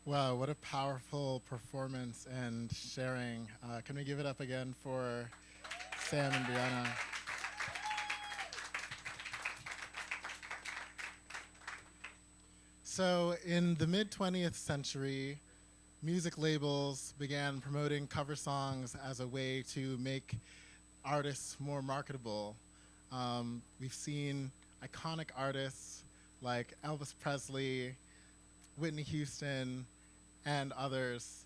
Wow, what a powerful performance and sharing. Can we give it up again for Sam and Brianna? So, in the mid 20th century, music labels began promoting cover songs as a way to make artists more marketable. We've seen iconic artists like Elvis Presley, Whitney Houston, and others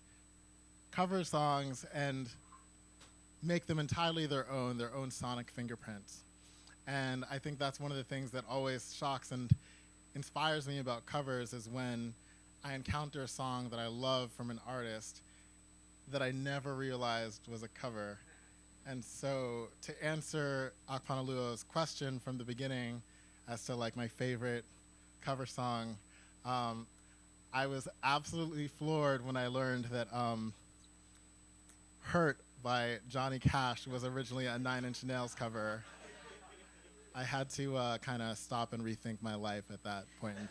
cover songs and make them entirely their own sonic fingerprints. And I think that's one of the things that always shocks and inspires me about covers is when I encounter a song that I love from an artist that I never realized was a cover. And so to answer Akpanaluo's question from the beginning as to like my favorite cover song, I was absolutely floored when I learned that Hurt by Johnny Cash was originally a Nine Inch Nails cover. I had to kind of stop and rethink my life at that point in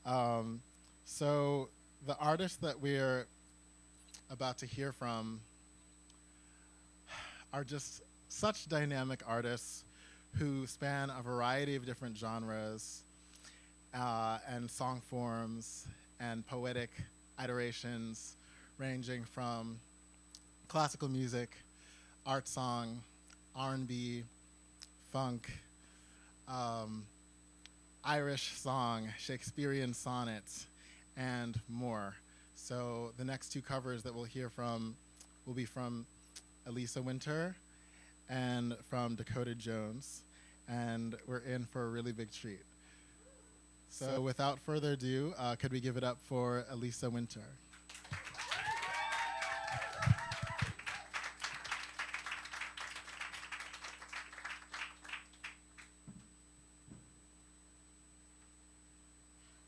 time. So the artists that we're about to hear from are just such dynamic artists who span a variety of different genres and song forms and poetic iterations ranging from classical music, art song, R&B, funk, Irish song, Shakespearean sonnets, and more. So the next two covers that we'll hear from will be from Elisa Winter and from Dakota Jones, and we're in for a really big treat. So without further ado, could we give it up for Elisa Winter?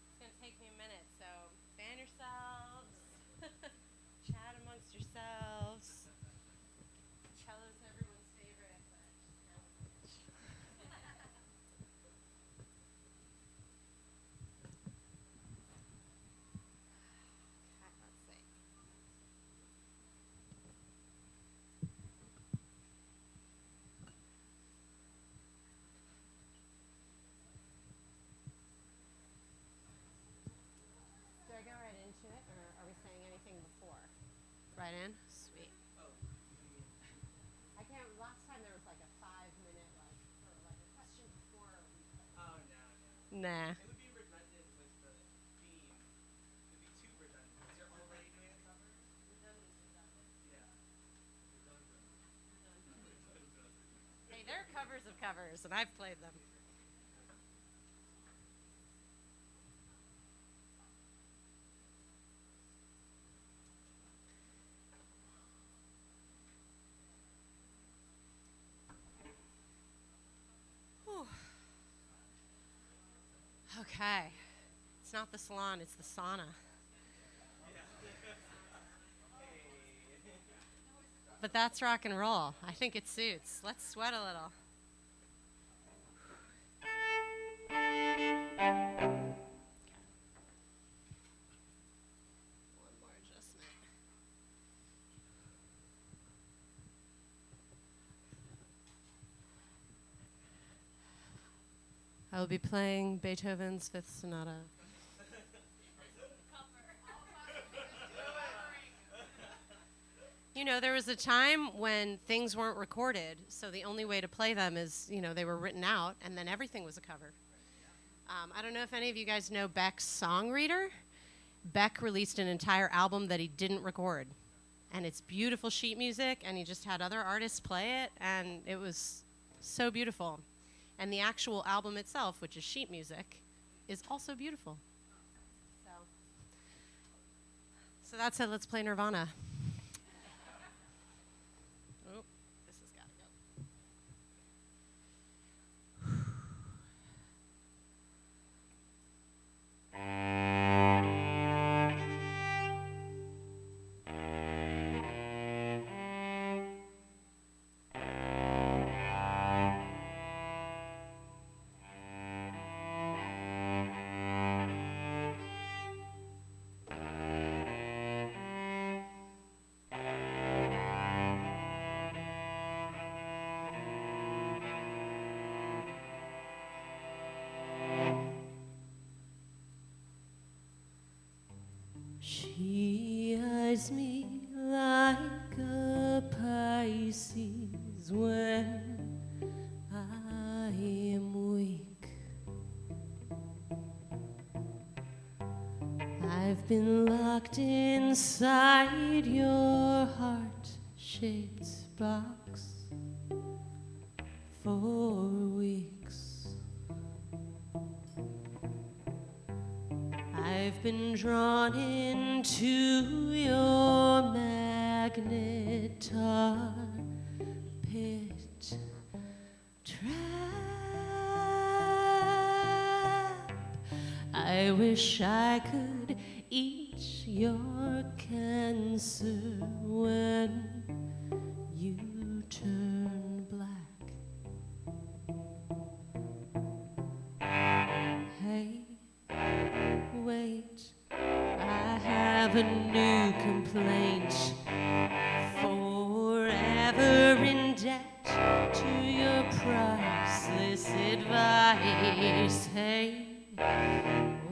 It's going to take me a minute, so fan yourselves, chat amongst yourselves. Cello's everyone's favorite, but just kind of a bitch. Okay, let's see. Do I go right into it, or are we saying anything before? Right in? Sweet. I can't. Last time there was like a 5 minute or like a question before. Oh, no, no. Nah. It would be redundant with the theme. It would be too redundant because you're already doing a cover. Redundant. Yeah. Redundant. Hey, they're covers of covers, and I've played them. Whew. Okay. It's not the salon, it's the sauna. But that's rock and roll. I think it suits. Let's sweat a little. One more adjustment. I will be playing Beethoven's Fifth Sonata. You know, there was a time when things weren't recorded, so the only way to play them is, they were written out, and then everything was a cover. I don't know if any of you guys know Beck's Song Reader. Beck released an entire album that he didn't record, and it's beautiful sheet music, and he just had other artists play it, and it was so beautiful. And the actual album itself, which is sheet music, is also beautiful. So that's it. Let's play Nirvana. Oh, this has got to go. I've been locked inside your heart-shaped box for weeks. I've been drawn into your magnetar pit trap. I wish I could eat your cancer when you turn black. Hey, wait, I have a new complaint. Forever in debt to your priceless advice. Hey,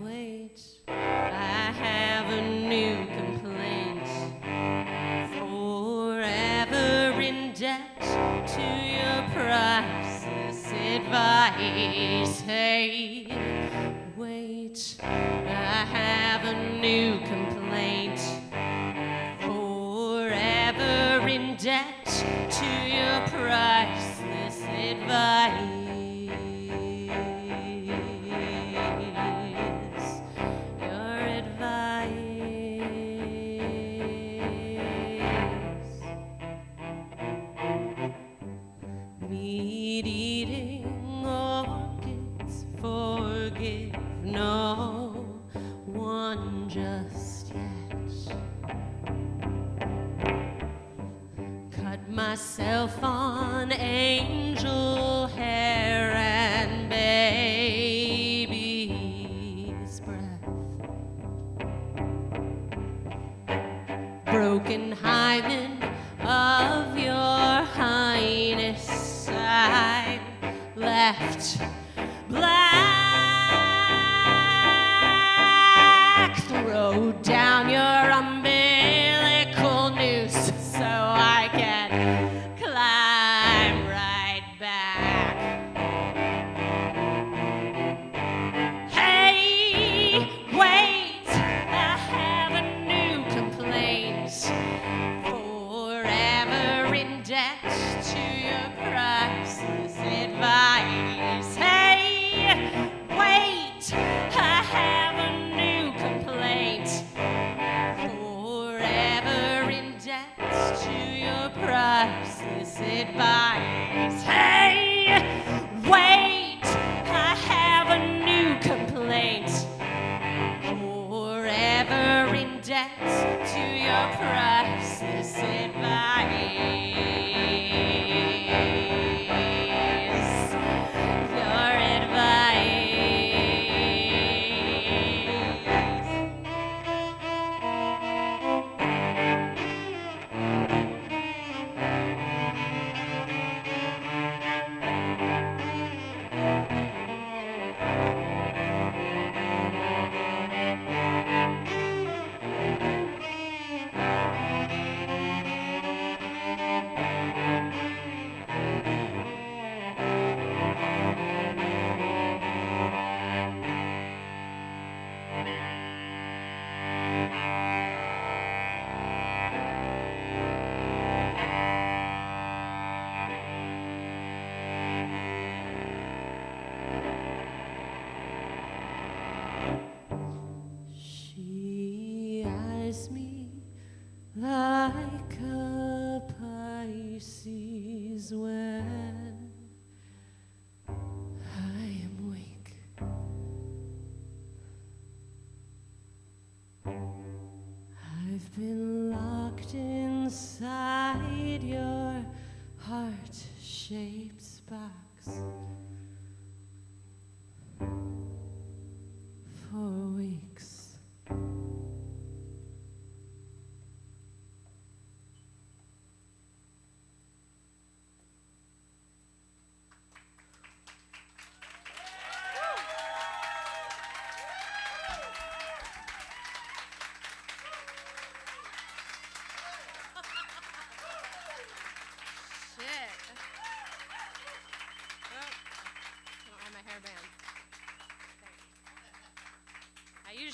wait, I have a new complaint. Forever in debt to your priceless advice. Hey, wait, I have a new complaint. Forever in debt to your priceless advice. Your advice. Meat-eating orchids forgive no one just yet. Cut myself on angel hair and baby's breath. Broken hymen of your highness, I left black. Throw down your umbilical noose so I can climb right back. Hey, wait, I have a new complaint. Forever in debt to your priceless advice. Hey, wait, I have a new complaint. Forever in debt to your priceless advice. Hey, wait, I have a new complaint. Forever in debt to your priceless advice. Your advice.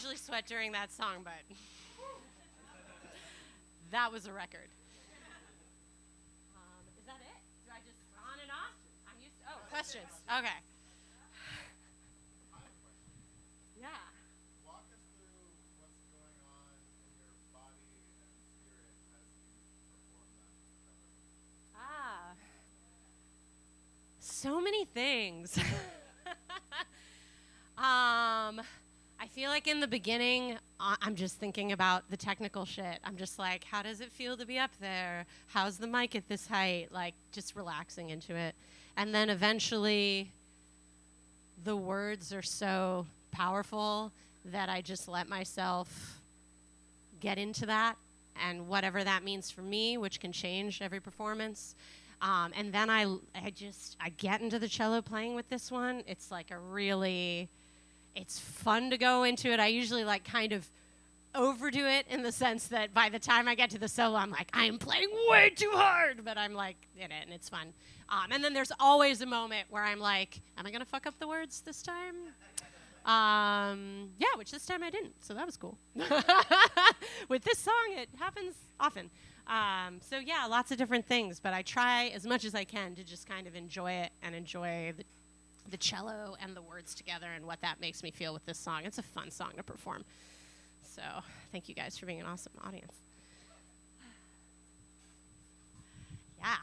usually sweat during that song, but that was a record. Is that it? Do I just on and off? I'm used to, questions. Okay. Yeah. Walk us through what's going on in your body and spirit as you perform that. So many things. I feel like in the beginning, I'm just thinking about the technical shit. I'm just like, how does it feel to be up there? How's the mic at this height? Like, just relaxing into it. And then eventually, the words are so powerful that I just let myself get into that, and whatever that means for me, which can change every performance. And then I get into the cello playing with this one. It's like it's fun to go into it. I usually like kind of overdo it in the sense that by the time I get to the solo, I'm like, I am playing way too hard, but I'm like in it and it's fun. And then there's always a moment where I'm like, am I gonna fuck up the words this time? Yeah, which this time I didn't, so that was cool. With this song, it happens often. So yeah, lots of different things, but I try as much as I can to just kind of enjoy it and enjoy the cello and the words together and what that makes me feel with this song. It's a fun song to perform. So thank you guys for being an awesome audience. Yeah.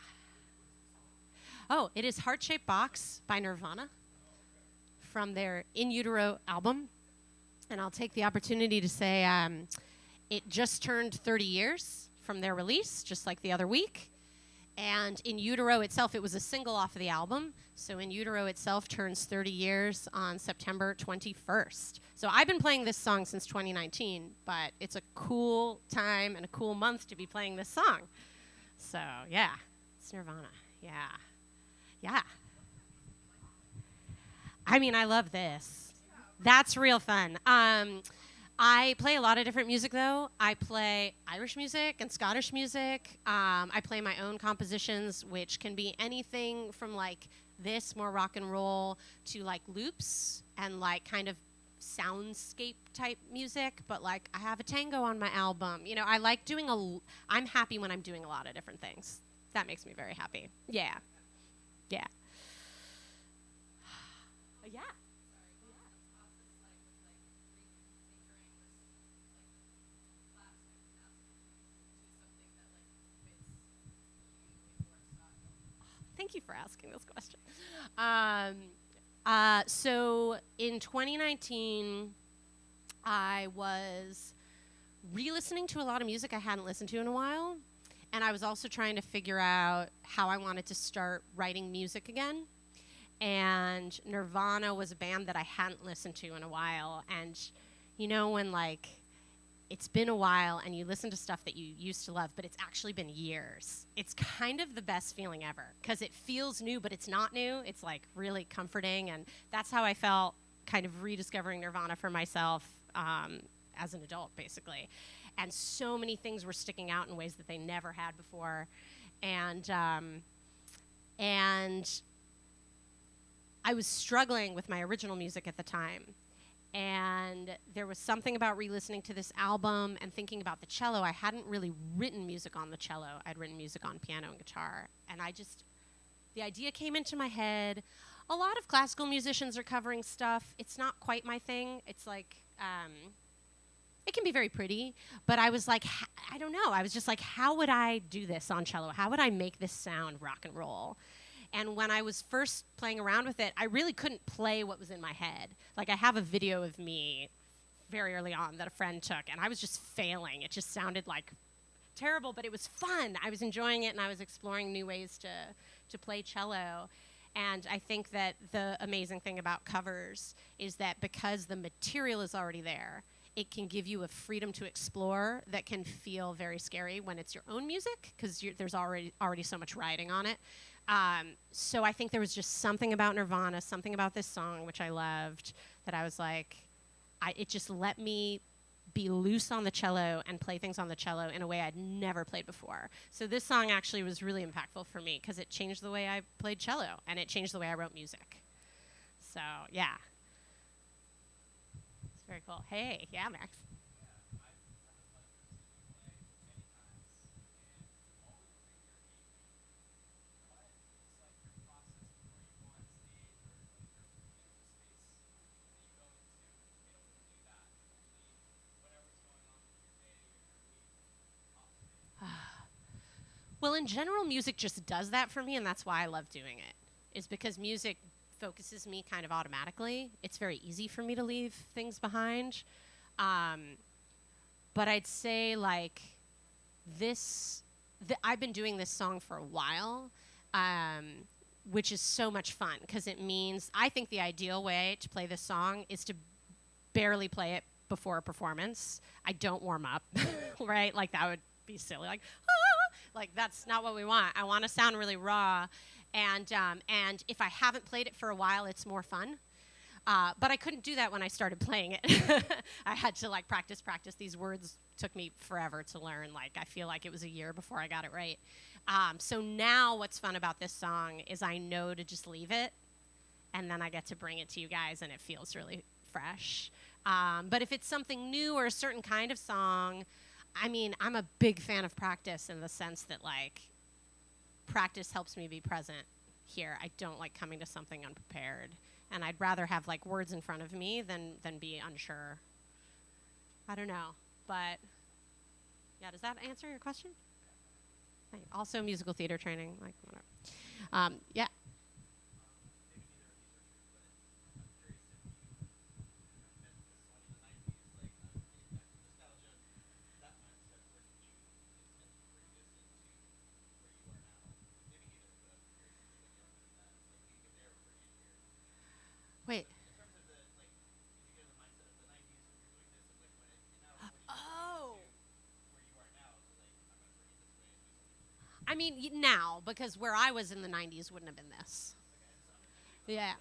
Oh, it is Heart-Shaped Box by Nirvana from their In Utero album. And I'll take the opportunity to say it just turned 30 years from their release, just like the other week. And In Utero itself, it was a single off of the album. So In Utero itself turns 30 years on September 21st. So I've been playing this song since 2019, but it's a cool time and a cool month to be playing this song. So yeah, it's Nirvana. Yeah. Yeah. I mean, I love this. That's real fun. I play a lot of different music, though. I play Irish music and Scottish music. I play my own compositions, which can be anything from, like, this, more rock and roll, to, like, loops and, like, kind of soundscape-type music. But, like, I have a tango on my album. You know, I like doing I'm happy when I'm doing a lot of different things. That makes me very happy. Yeah. Yeah. Yeah. Thank you for asking this question. So in 2019, I was re-listening to a lot of music I hadn't listened to in a while, and I was also trying to figure out how I wanted to start writing music again. And Nirvana was a band that I hadn't listened to in a while, and you know when, like, it's been a while and you listen to stuff that you used to love, but it's actually been years. It's kind of the best feeling ever because it feels new, but it's not new. It's like really comforting, and that's how I felt kind of rediscovering Nirvana for myself as an adult, basically. And so many things were sticking out in ways that they never had before. And I was struggling with my original music at the time. And there was something about re-listening to this album and thinking about the cello. I hadn't really written music on the cello. I'd written music on piano and guitar. And the idea came into my head. A lot of classical musicians are covering stuff. It's not quite my thing. It's like, it can be very pretty. But I was like, I don't know. I was just like, how would I do this on cello? How would I make this sound rock and roll? And when I was first playing around with it, I really couldn't play what was in my head. Like, I have a video of me very early on that a friend took, and I was just failing. It just sounded like terrible, but it was fun. I was enjoying it, and I was exploring new ways to play cello. And I think that the amazing thing about covers is that because the material is already there, it can give you a freedom to explore that can feel very scary when it's your own music, because there's already so much riding on it. So I think there was just something about Nirvana, something about this song, which I loved, that I was like, it just let me be loose on the cello and play things on the cello in a way I'd never played before. So this song actually was really impactful for me because it changed the way I played cello and it changed the way I wrote music. So yeah, it's Very cool. Hey, yeah, Max. Well, in general, music just does that for me, and that's why I love doing it. Is because music focuses me kind of automatically. It's very easy for me to leave things behind. But I'd say like I've been doing this song for a while, which is so much fun because it means I think the ideal way to play this song is to barely play it before a performance. I don't warm up, right? Like that would be silly. Like that's not what we want. I want to sound really raw, and if I haven't played it for a while, it's more fun. But I couldn't do that when I started playing it. I had to like practice. These words took me forever to learn. Like I feel like it was a year before I got it right. So now what's fun about this song is I know to just leave it, and then I get to bring it to you guys, and it feels really fresh. But if it's something new or a certain kind of song, I mean, I'm a big fan of practice in the sense that like practice helps me be present here. I don't like coming to something unprepared. And I'd rather have like words in front of me than be unsure. I don't know, but yeah, does that answer your question? Right. Also, musical theater training, like whatever. Yeah. Wait. Oh. I mean, now, because where I was in the 90s wouldn't have been this. Yeah.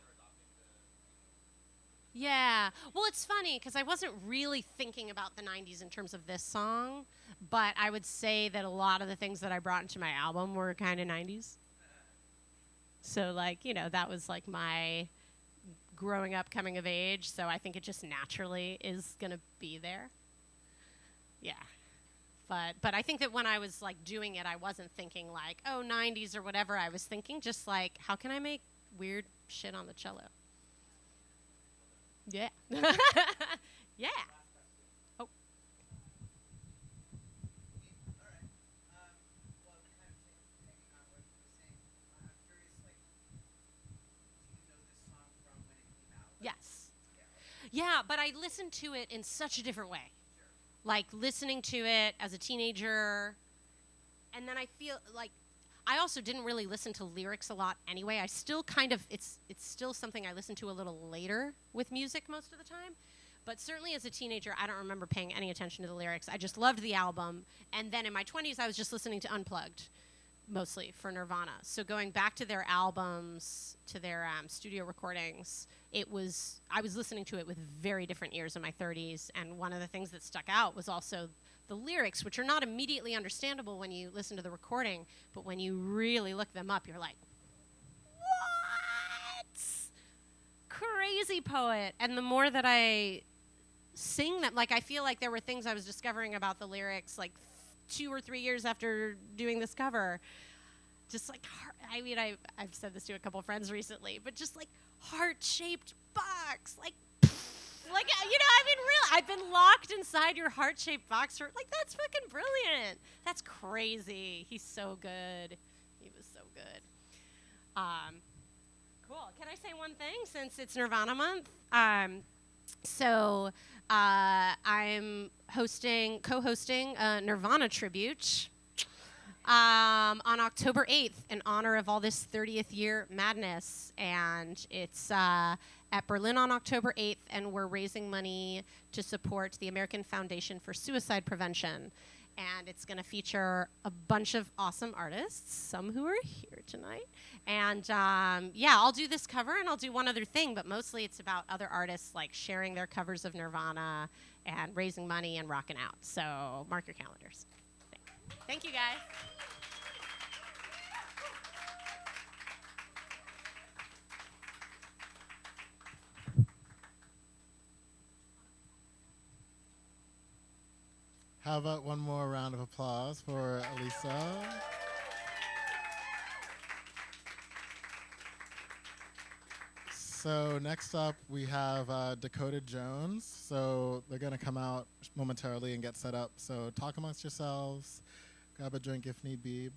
Yeah. Well, it's funny because I wasn't really thinking about the 90s in terms of this song, but I would say that a lot of the things that I brought into my album were kind of 90s. So, like, you know, that was like my growing up, coming of age. So I think it just naturally is going to be there. Yeah. But I think that when I was like doing it, I wasn't thinking like, oh, 90s or whatever. I was thinking just like, how can I make weird shit on the cello? Yeah. Yeah. Oh. Yes. Yeah, but I listened to it in such a different way. Like listening to it as a teenager, and then I feel like I also didn't really listen to lyrics a lot anyway. I still kind of it's still something I listen to a little later with music most of the time. But certainly as a teenager, I don't remember paying any attention to the lyrics. I just loved the album, and then in my 20s I was just listening to Unplugged mostly for Nirvana. So going back to their albums, to their studio recordings, I was listening to it with very different ears in my 30s, and one of the things that stuck out was also the lyrics, which are not immediately understandable when you listen to the recording, but when you really look them up, you're like, what? Crazy poet. And the more that I sing them, like I feel like there were things I was discovering about the lyrics like 2 or 3 years after doing this cover, just like I've said this to a couple of friends recently, but just like heart-shaped box, like you know, I mean, really, I've been locked inside your heart-shaped box for like that's fucking brilliant. That's crazy. He's so good. He was so good. Cool. Can I say one thing since it's Nirvana month? So I'm co-hosting a Nirvana tribute on October 8th in honor of all this 30th year madness. And it's at Berlin on October 8th, and we're raising money to support the American Foundation for Suicide Prevention. And it's going to feature a bunch of awesome artists, some who are here tonight. And yeah, I'll do this cover and I'll do one other thing, but mostly it's about other artists like sharing their covers of Nirvana and raising money and rocking out. So mark your calendars. Thank you, guys. How about one more round of applause for Elisa? So next up, we have Dakota Jones. So they're going to come out momentarily and get set up. So talk amongst yourselves, grab a drink if need be.